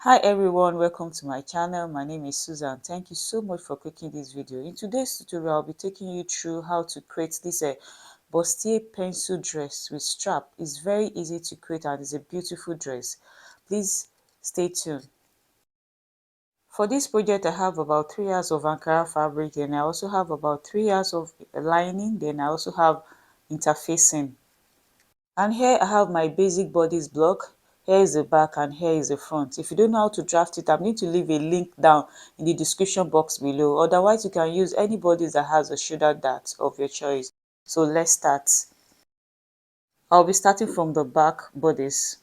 Hi everyone, welcome to my channel. My name is Susan. Thank you so much for clicking this video. In today's tutorial, I'll be taking you through how to create this Bustier pencil dress with strap. It's very easy to create and it's a beautiful dress. Please stay tuned. For this project, I have about 3 yards of Ankara fabric, then I also have about 3 yards of lining, then I also have interfacing. And here I have my basic bodice block. Here is the back and here is the front. If you don't know how to draft it, I'm going to leave a link down in the description box below. Otherwise, you can use any bodice that has a shoulder dart of your choice. So let's start. I'll be starting from the back bodice.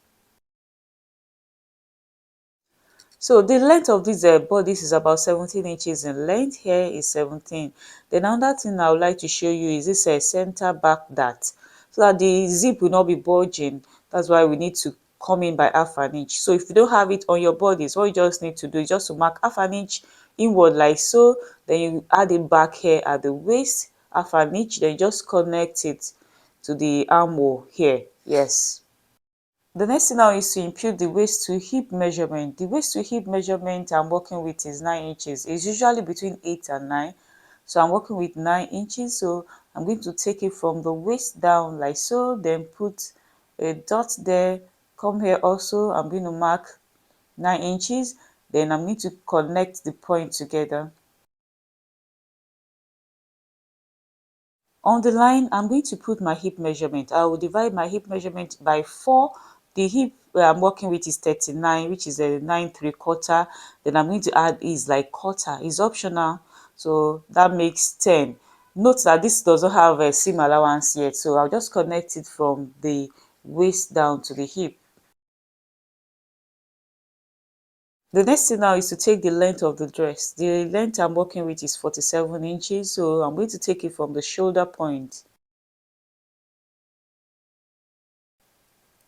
So the length of this bodice is about 17 inches in length. Here is 17. Then another thing I would like to show you is this center back dart, so that the zip will not be bulging. That's why we need to come in by half an inch. So if you don't have it on your bodice, what you just need to do is just to mark half an inch inward like so. Then you add it back here at the waist, half an inch. Then just connect it to the armhole here. Yes. The next thing now is to impute the waist to hip measurement. The waist to hip measurement I'm working with is 9 inches. It's usually between 8 and 9. So I'm working with 9 inches. So I'm going to take it from the waist down like so. Then put a dot there. Come here also. I'm going to mark 9 inches. Then I'm going to connect the point together. On the line, I'm going to put my hip measurement. I will divide my hip measurement by 4. The hip I'm working with is 39, which is a 9 3/4. Then I'm going to add is like quarter. It's optional, so that makes 10. Note that this doesn't have a seam allowance yet, so I'll just connect it from the waist down to the hip. The next thing now is to take the length of the dress. The length I'm working with is 47 inches, so I'm going to take it from the shoulder point.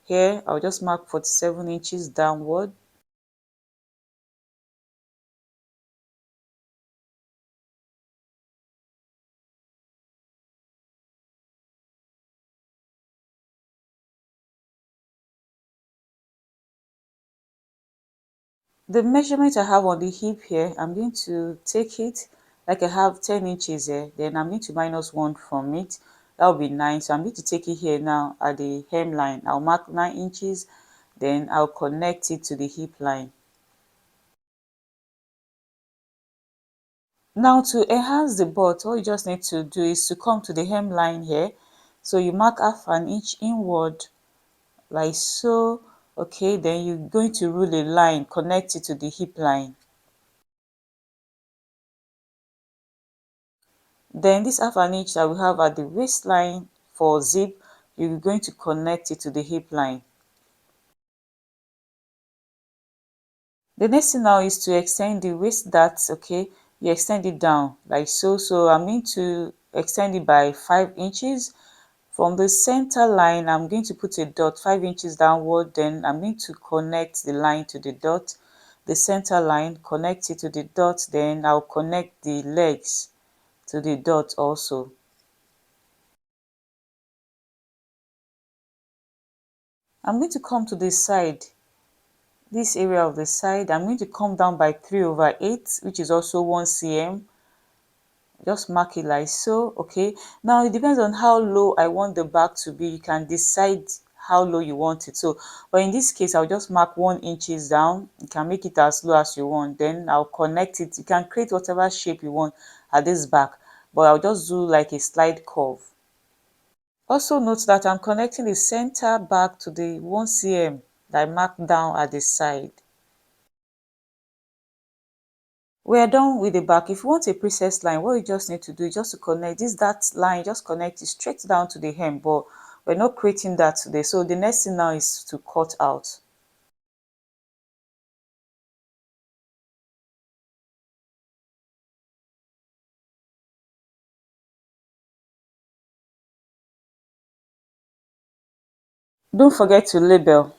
Here, I'll just mark 47 inches downward. The measurement I have on the hip here, I'm going to take it like I have 10 inches here. Then I'm going to minus 1 from it. That will be 9. So I'm going to take it here now at the hemline. I'll mark 9 inches. Then I'll connect it to the hip line. Now to enhance the butt, all you just need to do is to come to the hemline here. So you mark half an inch inward like so. Okay, then you're going to rule a line, connect it to the hip line. Then this half an inch that we have at the waistline for zip, you're going to connect it to the hip line. The next thing now is to extend the waist dart. Okay, you extend it down like so. So I'm going to extend it by 5 inches. From the center line, I'm going to put a dot 5 inches downward. Then I'm going to connect the line to the dot. The center line, connect it to the dot. Then I'll connect the legs to the dot also. I'm going to come to the side, this area of the side. I'm going to come down by 3/8, which is also 1 cm. Just mark it like so. Okay, now it depends on how low I want the back to be. You can decide how low you want it. So but in this case, I'll just mark 1 inches down. You can make it as low as you want. Then I'll connect it. You can create whatever shape you want at this back, but I'll just do like a slide curve. Also note that I'm connecting the center back to the 1 cm that I marked down at the side. We are done with the back. If you want a princess line, what you just need to do is just to connect this that line, just connect it straight down to the hem, but we're not creating that today. So the next thing now is to cut out. Don't forget to label.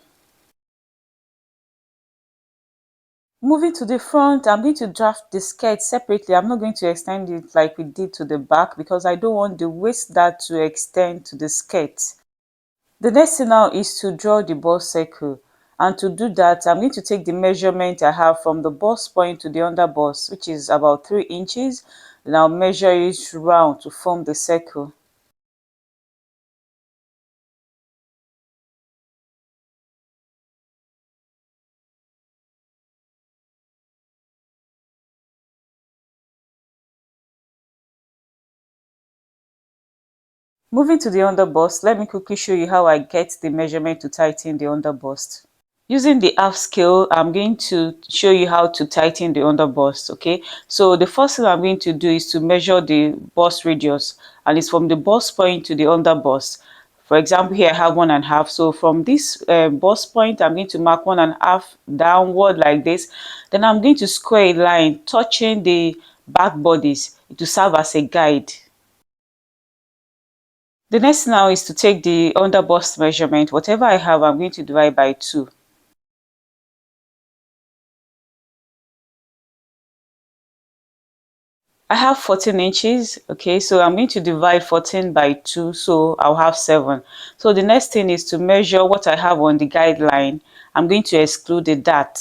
Moving to the front, I'm going to draft the skirt separately. I'm not going to extend it like we did to the back because I don't want the waist dart to extend to the skirt. The next thing now is to draw the bust circle. And to do that, I'm going to take the measurement I have from the bust point to the under bust, which is about 3 inches. Then I'll measure it round to form the circle. Moving to the under bust, let me quickly show you how I get the measurement to tighten the under bust. Using the half scale, I'm going to show you how to tighten the under bust. Okay, so the first thing I'm going to do is to measure the bust radius, and it's from the bust point to the under bust. For example, here I have 1.5. So from this bust point, I'm going to mark 1.5 downward like this. Then I'm going to square a line touching the back bodies to serve as a guide. The next now is to take the under bust measurement. Whatever I have, I'm going to divide by 2. I have 14 inches. Okay, so I'm going to divide 14 by 2, so I'll have 7. So the next thing is to measure what I have on the guideline. I'm going to exclude the dart.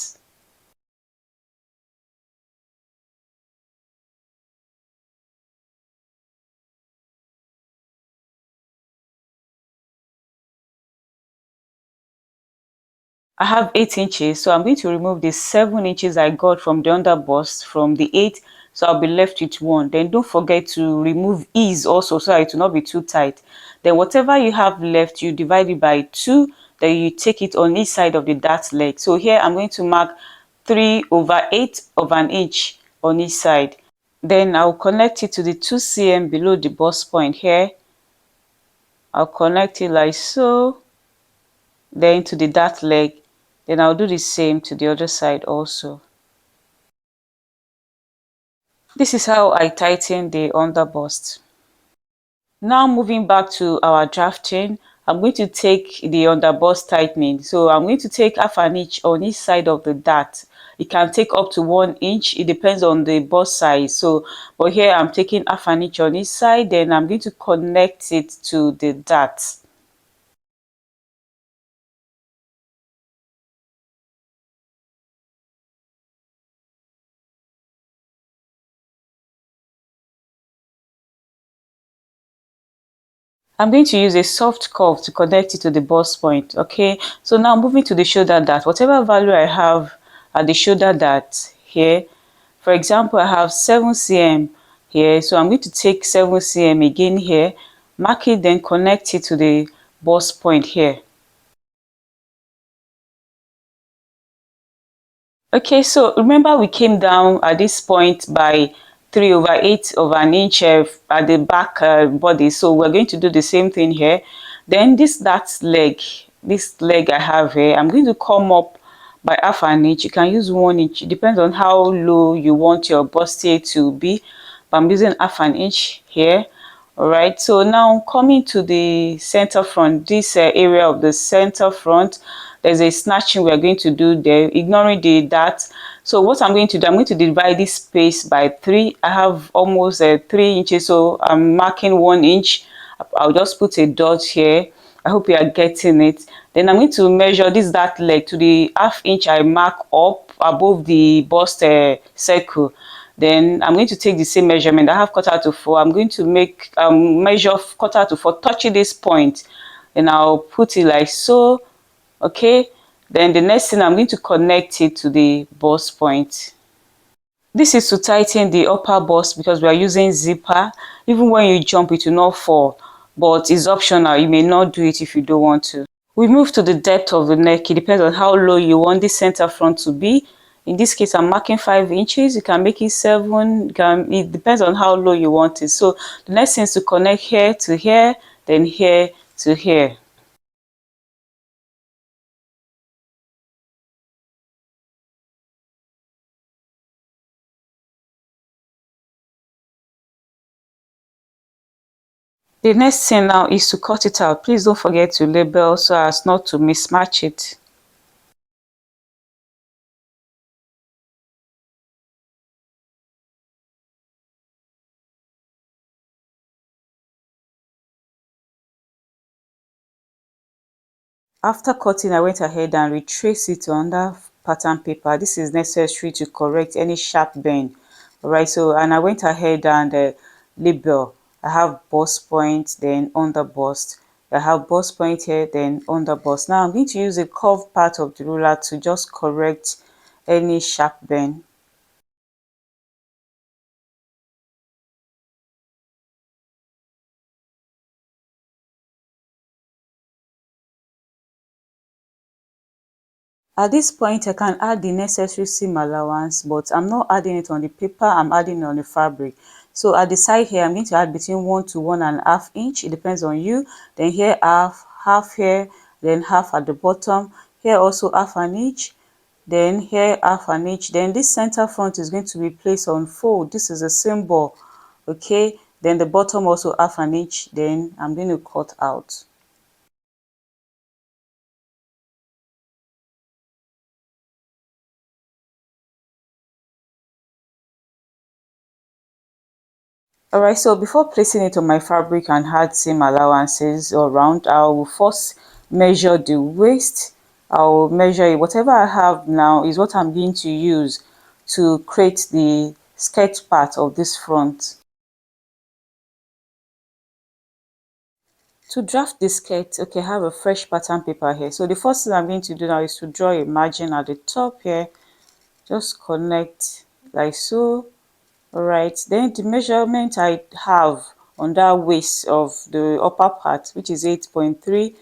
I have 8 inches, so I'm going to remove the 7 inches I got from the under bust from the 8, so I'll be left with 1. Then don't forget to remove ease also, so that it will not be too tight. Then whatever you have left, you divide it by 2, then you take it on each side of the dart leg. So here I'm going to mark 3/8 of an inch on each side. Then I'll connect it to the 2 cm below the bust point here. I'll connect it like so, then to the dart leg. Then I'll do the same to the other side also. This is how I tighten the under bust. Now moving back to our drafting, I'm going to take the under bust tightening. So I'm going to take half an inch on each side of the dart. It can take up to 1 inch. It depends on the bust size. So, but here I'm taking half an inch on each side. Then I'm going to connect it to the dart. I'm going to use a soft curve to connect it to the bust point. Okay, so now moving to the shoulder dart, whatever value I have at the shoulder dart here, for example, I have 7 cm here, so I'm going to take 7 cm again here, mark it, then connect it to the bust point here. Okay, so remember we came down at this point by 3/8 of an inch at the back body. So we're going to do the same thing here. Then this leg I have here, I'm going to come up by half an inch. You can use 1 inch. It depends on how low you want your bustier to be. But I'm using half an inch here. All right, so now coming to the center front, this area of the center front, there's a snatching we're going to do there, ignoring the dart. So what I'm going to do, I'm going to divide this space by 3. I have almost 3 inches, so I'm marking 1 inch. I'll just put a dot here. I hope you are getting it. Then I'm going to measure this dart leg to the half inch I mark up above the bust circle. Then I'm going to take the same measurement. I have quarter to 4. I'm going to make measure quarter to 4, touching this point. Then I'll put it like so. Okay. Then the next thing, I'm going to connect it to the bust point. This is to tighten the upper bust because we are using zipper. Even when you jump, it will not fall. But it's optional. You may not do it if you don't want to. We move to the depth of the neck. It depends on how low you want the center front to be. In this case, I'm marking 5 inches. You can make it 7. It depends on how low you want it. So the next thing is to connect here to here, then here to here. The next thing now is to cut it out. Please don't forget to label so as not to mismatch it. After cutting, I went ahead and retraced it on that pattern paper. This is necessary to correct any sharp bend. Alright, so and I went ahead and label. I have bust point, then under bust. I have bust point here, then under bust. Now I'm going to use the curved part of the ruler to just correct any sharp bend. At this point, I can add the necessary seam allowance, but I'm not adding it on the paper, I'm adding it on the fabric. So at the side here, I'm going to add between 1 to 1.5 inch. It depends on you. Then here half here, then half at the bottom. Here also half an inch. Then here half an inch. Then this center front is going to be placed on fold. This is a symbol. Okay. Then the bottom also half an inch. Then I'm going to cut out. Alright, so before placing it on my fabric and add seam allowances around, I will first measure the waist. I'll measure it. Whatever I have now is what I'm going to use to create the sketch part of this front. To draft the skirt, okay, I have a fresh pattern paper here. So the first thing I'm going to do now is to draw a margin at the top here. Just connect like so. Alright, then the measurement I have on that waist of the upper part, which is 8.3,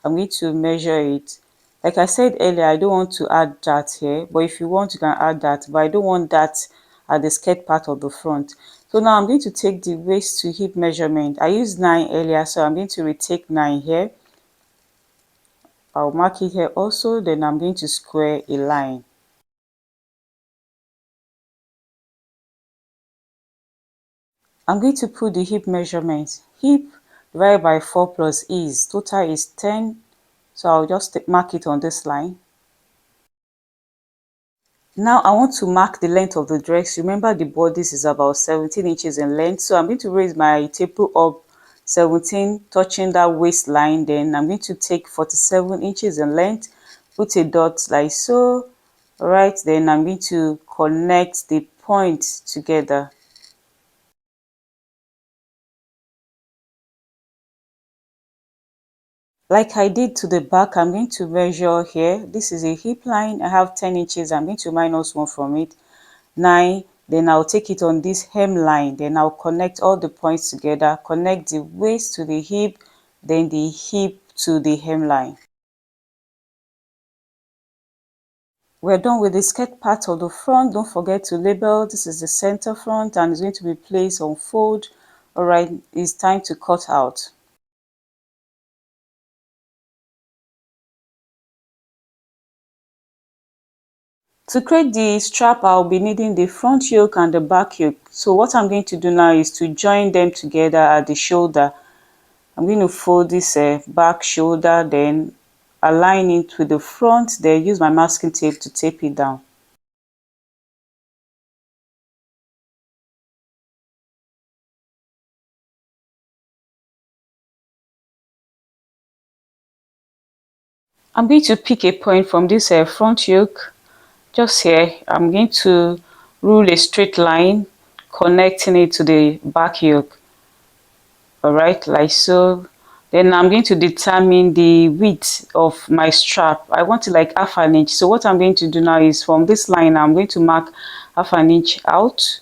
I'm going to measure it. Like I said earlier, I don't want to add that here, but if you want, you can add that, but I don't want that at the skirt part of the front. So now I'm going to take the waist to hip measurement. I used 9 earlier, so I'm going to retake 9 here. I'll mark it here also, then I'm going to square a line. I'm going to put the hip measurement. Hip divided by 4 plus is, total is 10. So I'll just mark it on this line. Now I want to mark the length of the dress. Remember the bodice is about 17 inches in length. So I'm going to raise my taper up 17, touching that waistline. Then I'm going to take 47 inches in length, put a dot like so. Alright, then I'm going to connect the points together. Like I did to the back, I'm going to measure here. This is a hip line. I have 10 inches. I'm going to minus 1 from it. 9. Then I'll take it on this hemline. Then I'll connect all the points together. Connect the waist to the hip, then the hip to the hemline. We're done with the skirt part of the front. Don't forget to label. This is the center front and it's going to be placed on fold. Alright, it's time to cut out. To create the strap, I'll be needing the front yoke and the back yoke. So what I'm going to do now is to join them together at the shoulder. I'm going to fold this back shoulder, then align it with the front, then use my masking tape to tape it down. I'm going to pick a point from this front yoke, just here. I'm going to rule a straight line, connecting it to the back yoke. Alright, like so. Then I'm going to determine the width of my strap. I want it like half an inch. So what I'm going to do now is from this line, I'm going to mark half an inch out.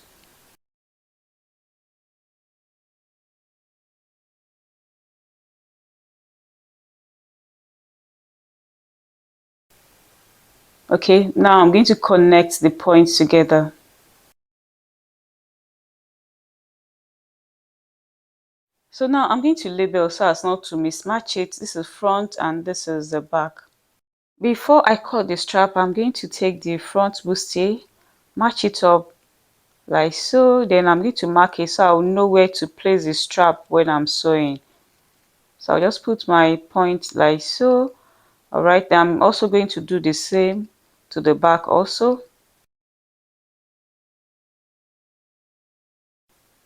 Okay, now I'm going to connect the points together. So now I'm going to label so as not to mismatch it. This is front and this is the back. Before I cut the strap, I'm going to take the front bustier, match it up like so. Then I'm going to mark it so I'll know where to place the strap when I'm sewing. So I'll just put my point like so. Alright, I'm also going to do the same to the back also.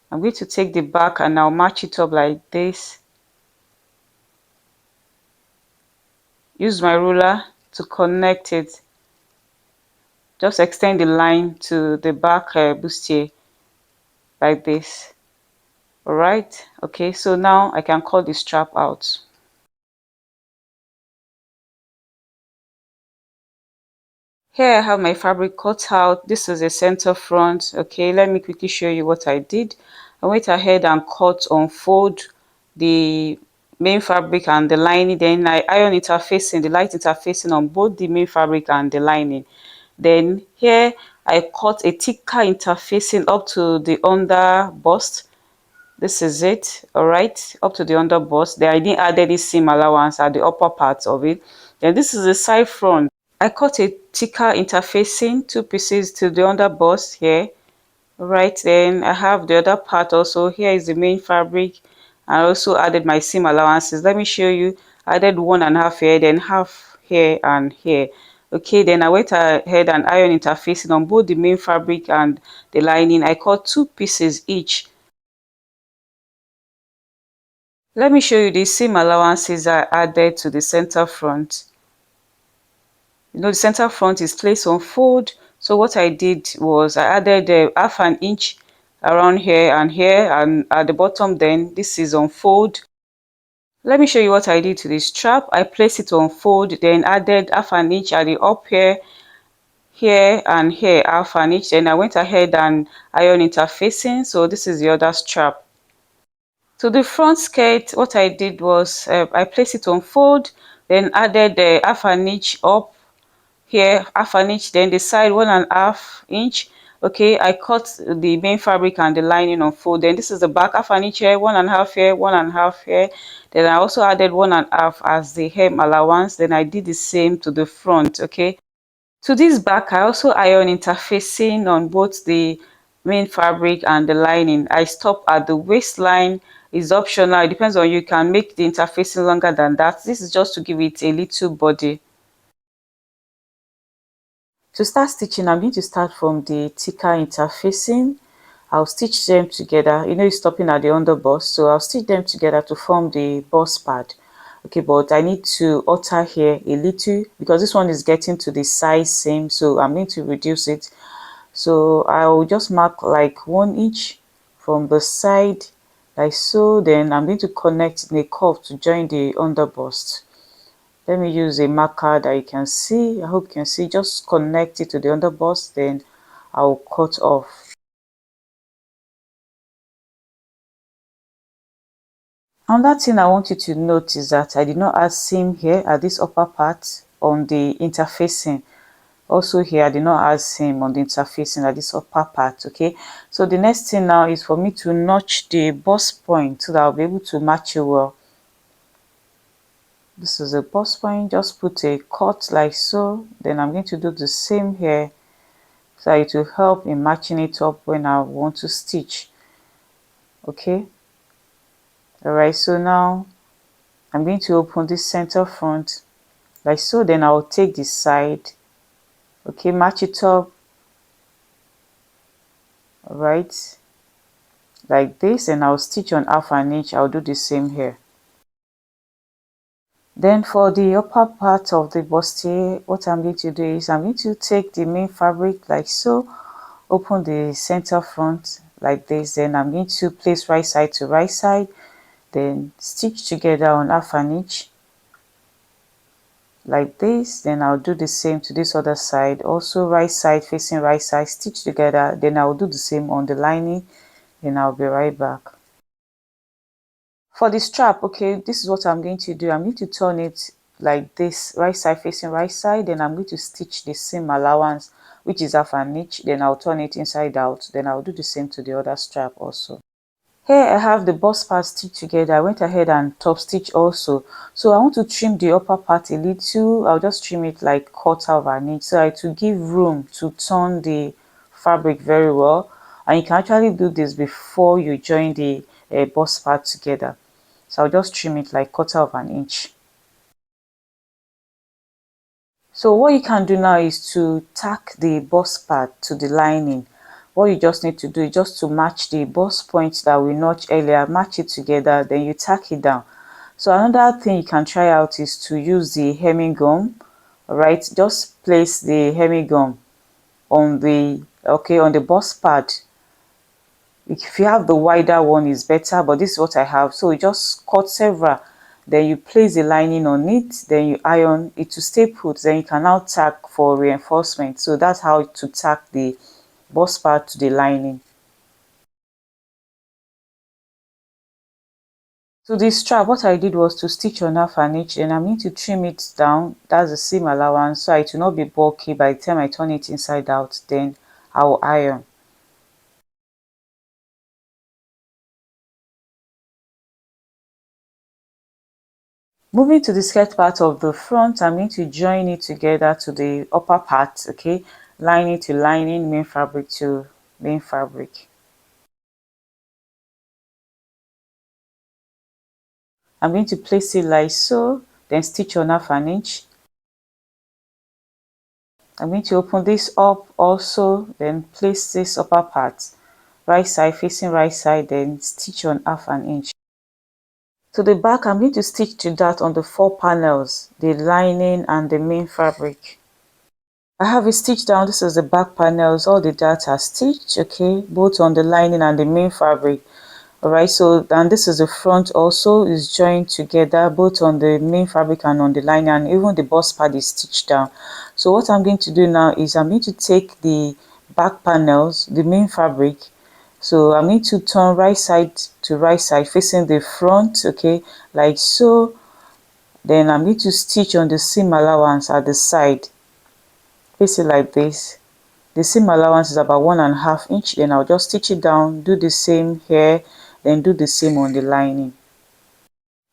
I'm going to take the back and I'll match it up like this. use my ruler to connect it. Just extend the line to the back bustier like this. All right, okay, so now I can cut the strap out. Here I have my fabric cut out. This is the center front. Okay, let me quickly show you what I did. I went ahead and unfold the main fabric and the lining. Then I iron interfacing, the light interfacing on both the main fabric and the lining. Then here I cut a thicker interfacing up to the under bust. This is it, all right, up to the under bust. Then I didn't add any seam allowance at the upper part of it. Then this is the side front. I cut a thicker interfacing, two pieces to the under bust here. Right, then I have the other part also. Here is the main fabric. I also added my seam allowances. Let me show you. I added 1.5 here, then half here and here. Okay, then I went ahead and iron interfacing on both the main fabric and the lining. I cut two pieces each. Let me show you the seam allowances I added to the center front. You know, the center front is placed on fold. So what I did was I added half an inch around here, and at the bottom then this is on fold. Let me show you what I did to this strap. I placed it on fold, then added half an inch at the up here and here, half an inch. Then I went ahead and iron interfacing. So this is the other strap. To the front skirt, what I did was I placed it on fold, then added half an inch up here, half an inch, then the side 1.5 inch. Okay, I cut the main fabric and the lining on fold. Then this is the back, half an inch here, 1.5 here, 1.5 here. Then I also added 1.5 as the hem allowance. Then I did the same to the front. Okay, to this back I also iron interfacing on both the main fabric and the lining. I stop at the waistline. Is optional, it depends on you. You can make the interfacing longer than that. This is just to give it a little body. To start stitching, I'm going to start from the thicker interfacing. I'll stitch them together. You know, it's stopping at the under bust, so I'll stitch them together to form the bust pad. Okay, but I need to alter here a little because this one is getting to the size seam, so I'm going to reduce it. So I'll just mark like 1 inch from the side like so. Then I'm going to connect in a curve to join the under bust. Let me use a marker that you can see. I hope you can see. Just connect it to the under bust, then I'll cut off. Another thing I want you to note is that I did not add seam here at this upper part on the interfacing. Also here I did not add seam on the interfacing at this upper part. Okay, so the next thing now is for me to notch the bust point so that I'll be able to match it well. This is a bust point. Just put a cut like so. Then I'm going to do the same here, so it will help in matching it up when I want to stitch. Okay, all right, so now I'm going to open this center front like so. Then I'll take this side. Okay, match it up. All right, like this, and I'll stitch on half an inch. I'll do the same here. Then for the upper part of the bustier, what I'm going to do is I'm going to take the main fabric like so, open the center front like this. Then I'm going to place right side to right side, then stitch together on half an inch like this. Then I'll do the same to this other side, also right side facing right side, stitch together. Then I'll do the same on the lining. Then I'll be right back. For the strap, okay, this is what I'm going to do. I'm going to turn it like this, right side facing right side. Then I'm going to stitch the seam allowance, which is half an inch. Then I'll turn it inside out. Then I'll do the same to the other strap also. Here I have the bust part stitched together. I went ahead and top stitch also. So I want to trim the upper part a little. I'll just trim it like 1/4 of an inch so to give room to turn the fabric very well. And you can actually do this before you join the bust part together. So I'll just trim it like 1/4 of an inch. So what you can do now is to tack the bust part to the lining. What you just need to do is just to match the bust point that we notched earlier, match it together, then you tack it down. So another thing you can try out is to use the hemming gum. All right, just place the hemming gum on the on the bust pad. If you have the wider one is better, but this is what I have. So you just cut several, then you place the lining on it, then you iron it to stay put, then you can now tack for reinforcement. So that's how to tack the bust part to the lining. So the strap, what I did was to stitch on half an inch, and I'm going to trim it down. That's the seam allowance, so it will not be bulky by the time I turn it inside out. Then I'll iron. Moving to the skirt part of the front, I'm going to join it together to the upper part, okay? Lining to lining, main fabric to main fabric. I'm going to place it like so, then stitch on half an inch. I'm going to open this up also, then place this upper part, right side facing right side, then stitch on half an inch. To the back, I'm going to stitch to that on the 4 panels, the lining and the main fabric. I have it stitched down. This is the back panels. All the darts are stitched, okay, both on the lining and the main fabric. All right, so then this is the front also is joined together both on the main fabric and on the lining, and even the bust pad is stitched down. So what I'm going to do now is I'm going to take the back panels, the main fabric. So I'm going to turn right side to right side facing the front, okay, like so. Then I'm going to stitch on the seam allowance at the side, place it like this. The seam allowance is about 1.5 inch. Then I'll just stitch it down, do the same here, then do the same on the lining.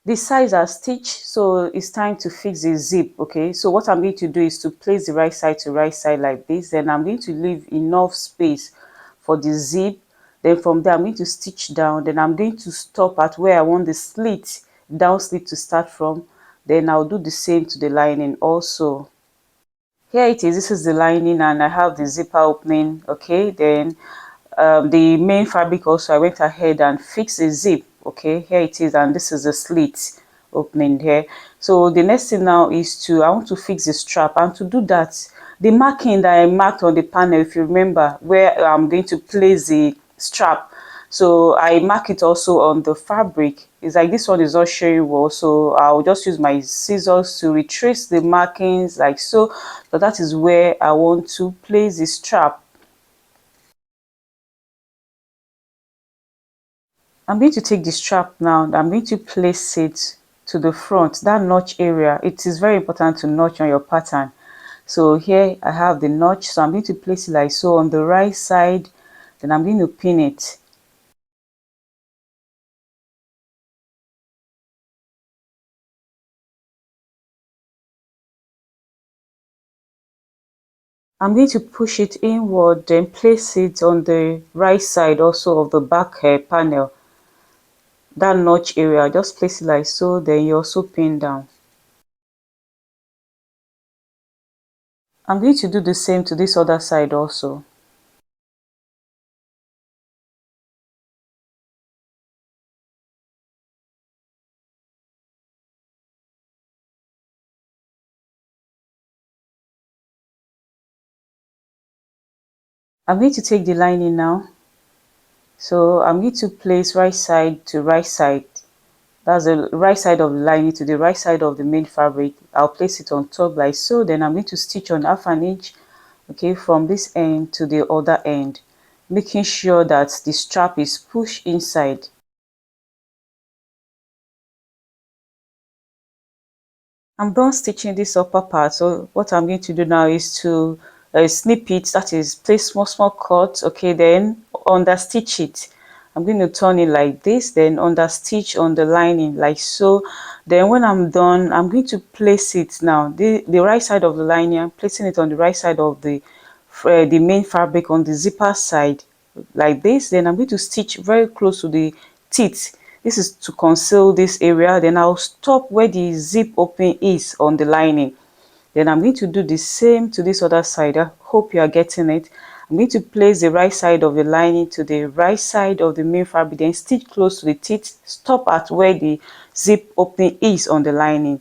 The sides are stitched, so it's time to fix the zip. Okay, so what I'm going to do is to place the right side to right side like this. Then I'm going to leave enough space for the zip. Then from there I'm going to stitch down. Then I'm going to stop at where I want the slit, down slit to start from. Then I'll do the same to the lining also. Here it is. This is the lining, and I have the zipper opening. Okay, then the main fabric also I went ahead and fixed the zip. Okay, here it is, and this is the slit opening here. So the next thing now is I want to fix the strap, and to do that, the marking that I marked on the panel, if you remember, where I'm going to place the strap, so I mark it also on the fabric. It's like this one is not showing well, so I'll just use my scissors to retrace the markings like so. So that is where I want to place the strap. I'm going to take the strap now. I'm going to place it to the front, that notch area. It is very important to notch on your pattern. So here I have the notch, so I'm going to place it like so on the right side. Then I'm going to pin it. I'm going to push it inward, then place it on the right side also of the back panel. That notch area, just place it like so, then you also pin down. I'm going to do the same to this other side also. I'm going to take the lining now. So I'm going to place right side to right side. That's the right side of the lining to the right side of the main fabric. I'll place it on top like so. Then I'm going to stitch on half an inch, okay, from this end to the other end, making sure that the strap is pushed inside. I'm done stitching this upper part, so what I'm going to do now is to snip it, that is place small cuts, okay, then under stitch it. I'm going to turn it like this, then under stitch on the lining like so. Then when I'm done, I'm going to place it now, the right side of the lining. I'm placing it on the right side of the main fabric on the zipper side like this. Then I'm going to stitch very close to the teeth. This is to conceal this area. Then I'll stop where the zip opening is on the lining. Then I'm going to do the same to this other side. I hope you are getting it. I'm going to place the right side of the lining to the right side of the main fabric, then stitch close to the teeth, stop at where the zip opening is on the lining.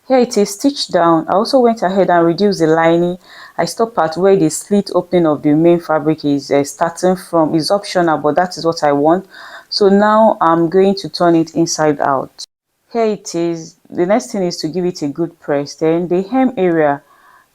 Here it is stitched down. I also went ahead and reduced the lining. I stopped at where the slit opening of the main fabric is starting from. It's optional, but that is what I want. So now I'm going to turn it inside out. Here it is. The next thing is to give it a good press. Then the hem area,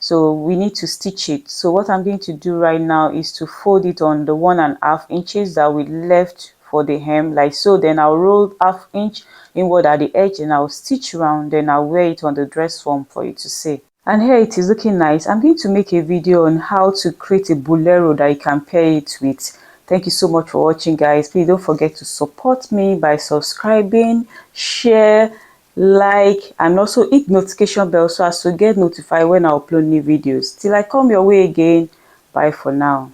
so we need to stitch it. So what I'm going to do right now is to fold it on the 1.5 inches that we left for the hem, like so. Then I'll roll half inch inward at the edge and I'll stitch around, then I'll wear it on the dress form for you to see. And here it is looking nice. I'm going to make a video on how to create a bolero that you can pair it with. Thank you so much for watching, guys. Please don't forget to support me by subscribing, share, like, and also hit notification bell so as to get notified when I upload new videos. Till I come your way again, bye for now.